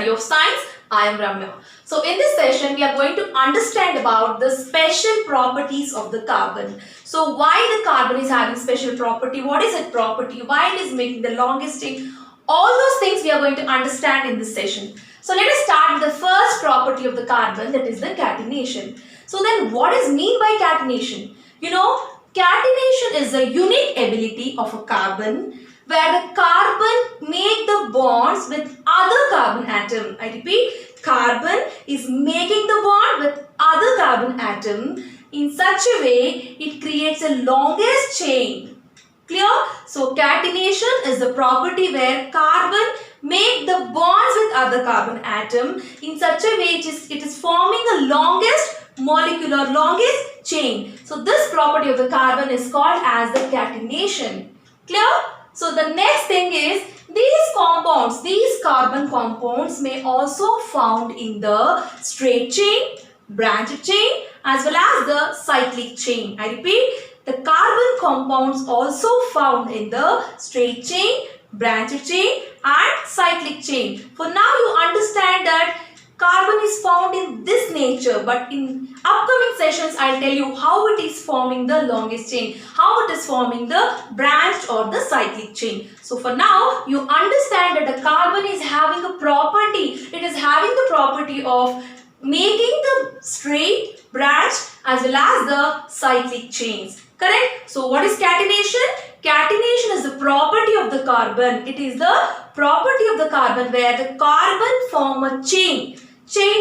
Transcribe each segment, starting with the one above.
study of science. I am Ramya. So in this session, we are going to understand about the special properties of the carbon. So why the carbon is having special property, what is its property, why it is making the longest chain, all those things we are going to understand in this session. So let us start with the first property of the carbon, that is the catenation. So then what is mean by catenation? You know, catenation is a unique ability of a carbon where the carbon make the bonds with other carbon atom. I repeat, carbon is making the bond with other carbon atom in such a way it creates a longest chain. Clear? So catenation is the property where carbon make the bonds with other carbon atom in such a way it is forming the longest molecular longest chain. So this property of the carbon is called as the catenation. Clear? So the next thing is these compounds, these carbon compounds may also found in the straight chain, branched chain as well as the cyclic chain. I repeat, the carbon compounds also found in the straight chain, branched chain and cyclic chain. For now you understand that carbon is found in this nature, but in upcoming sessions I will tell you how it is forming the longest chain, how it is forming the branched or the cyclic chain. So for now you understand that the carbon is having a property, it is having the property of making the straight, branched as well as the cyclic chains. Correct? So what is catenation? Catenation is the property of the carbon. It is the property of the carbon where the carbon form a chain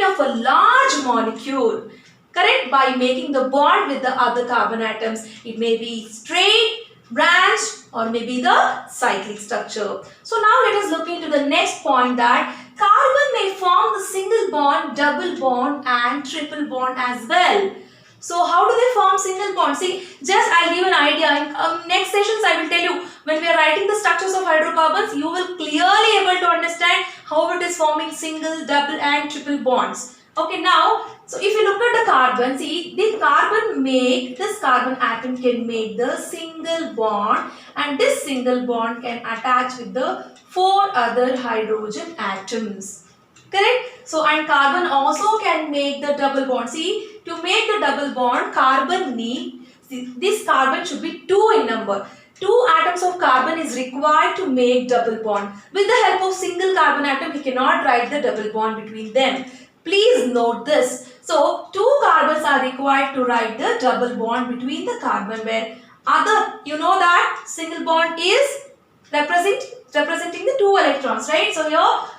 of a large molecule. Correct? By making the bond with the other carbon atoms. It may be straight, branched or maybe the cyclic structure. So now let us look into the next point, that carbon may form the single bond, double bond and triple bond as well. So how do they form single bond? See, just I'll give an idea. In next sessions I will tell you, when we are writing the structures of hydrocarbons, you will clearly able to understand how it is forming single, double and triple bonds. Okay, now, so if you look at the carbon, see, this carbon atom can make the single bond and this single bond can attach with the 4 other hydrogen atoms. Correct? So, and carbon also can make the double bond. See, to make the double bond, carbon this carbon should be 2 in number. 2 atoms of carbon is required to make double bond. With the help of single carbon atom, we cannot write the double bond between them. Please note this. So, 2 carbons are required to write the double bond between the carbon, where other, you know that single bond is representing the 2 electrons, right? So, here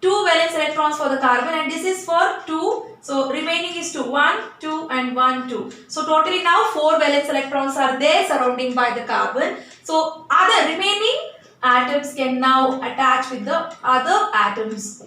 2 valence electrons for the carbon and this is for 2. So remaining is 2, 1, 2 and 1, 2. So totally now 4 valence electrons are there surrounding by the carbon. So other remaining atoms can now attach with the other atoms.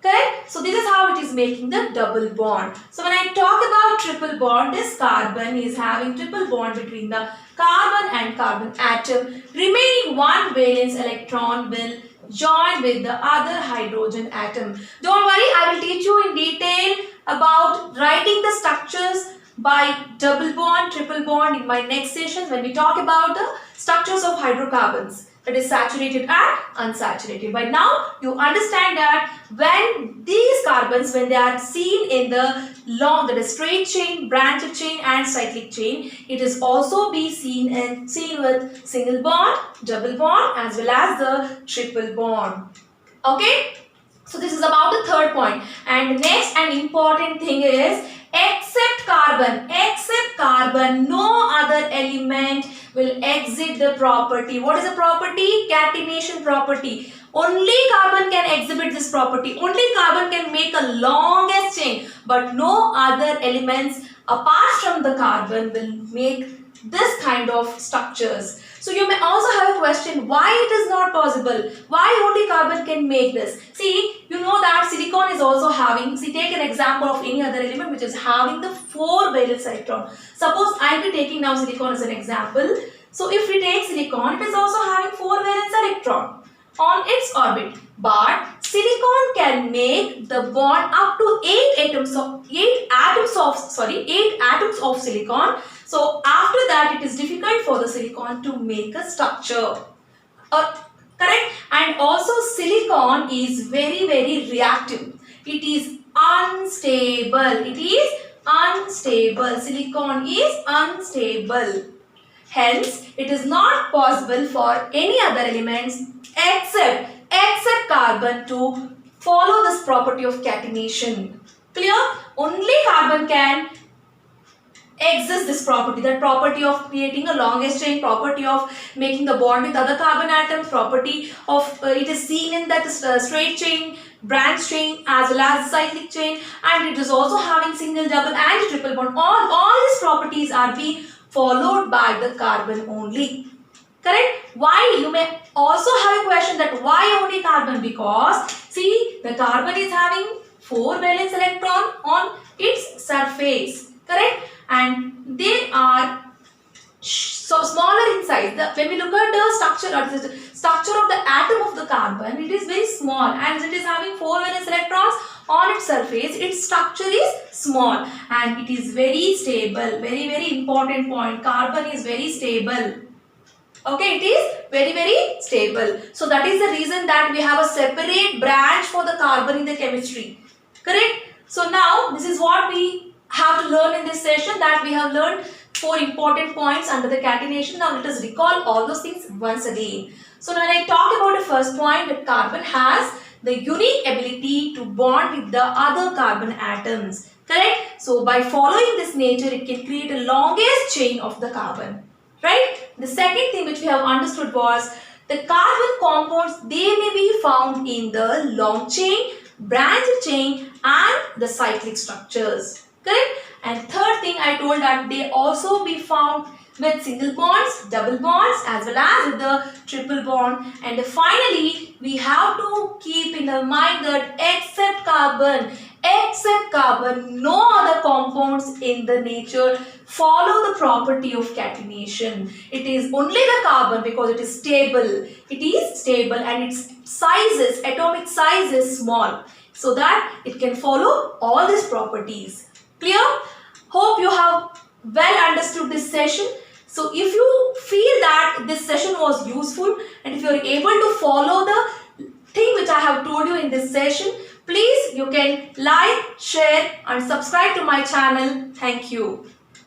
Correct? So this is how it is making the double bond. So when I talk about triple bond, this carbon is having triple bond between the carbon and carbon atom. Remaining 1 valence electron will join with the other hydrogen atom. Don't worry, I will teach you in detail about writing the structures by double bond, triple bond in my next session when we talk about the structures of hydrocarbons, that is saturated and unsaturated. By now you understand that when these carbons, when they are seen in the long, that is straight chain, branched chain and cyclic chain, it is also be seen with single bond, double bond as well as the triple bond. Okay, so this is about the third point. And next and important thing is, except carbon, no other element will exit the property. What is the property? Catenation property. Only carbon can exhibit this property. Only carbon can make a longest chain, but no other elements apart from the carbon will make this kind of structures. So you may also have a question, why it is not possible? Why only carbon can make this? See, you know that silicon is also having, see, take an example of any other element which is having the 4 valence electron. Suppose I will be taking now silicon as an example. So if we take silicon, it is also having 4 valence electron on its orbit. But silicon can make the bond up to 8 atoms of silicon. So after that it is difficult for the silicon to make a structure. correct? And also silicon is very, very reactive. It is unstable. It is unstable. Silicon is unstable. Hence, it is not possible for any other elements except carbon to follow this property of catenation. Clear? Only carbon can exist this property, that property of creating a longest chain, property of making the bond with other carbon atoms, property of it is seen in that straight chain, branch chain as well as cyclic chain, and it is also having single, double and triple bond. All these properties are being followed by the carbon only. Correct? Why? You may also have a question that why only carbon? Because see, the carbon is having 4 valence electron on its surface. Correct? And they are so smaller in size. When we look at the structure of the atom of the carbon, it is very small, and it is having 4 valence electrons on its surface. Its structure is small and it is very stable. Very, very important point. Carbon is very stable. Okay, it is very, very stable. So that is the reason that we have a separate branch for the carbon in the chemistry. Correct? So now this is what we have to learn in this session, that we have learned 4 important points under the catenation. Now let us recall all those things once again. So when I talk about the first point, that carbon has the unique ability to bond with the other carbon atoms. Correct? So by following this nature, it can create a longest chain of the carbon. Right? The second thing which we have understood was the carbon compounds, they may be found in the long chain, branch chain and the cyclic structures. Correct? And third thing I told that they also be found with single bonds, double bonds as well as with the triple bond. And finally, we have to keep in the mind that except carbon, no other compounds in the nature follow the property of catenation. It is only the carbon, because it is stable. It is stable and its sizes, atomic size is small, so that it can follow all these properties. Clear? Hope you have well understood this session. So if you feel that this session was useful and if you are able to follow the thing which I have told you in this session, please you can like, share and subscribe to my channel. Thank you.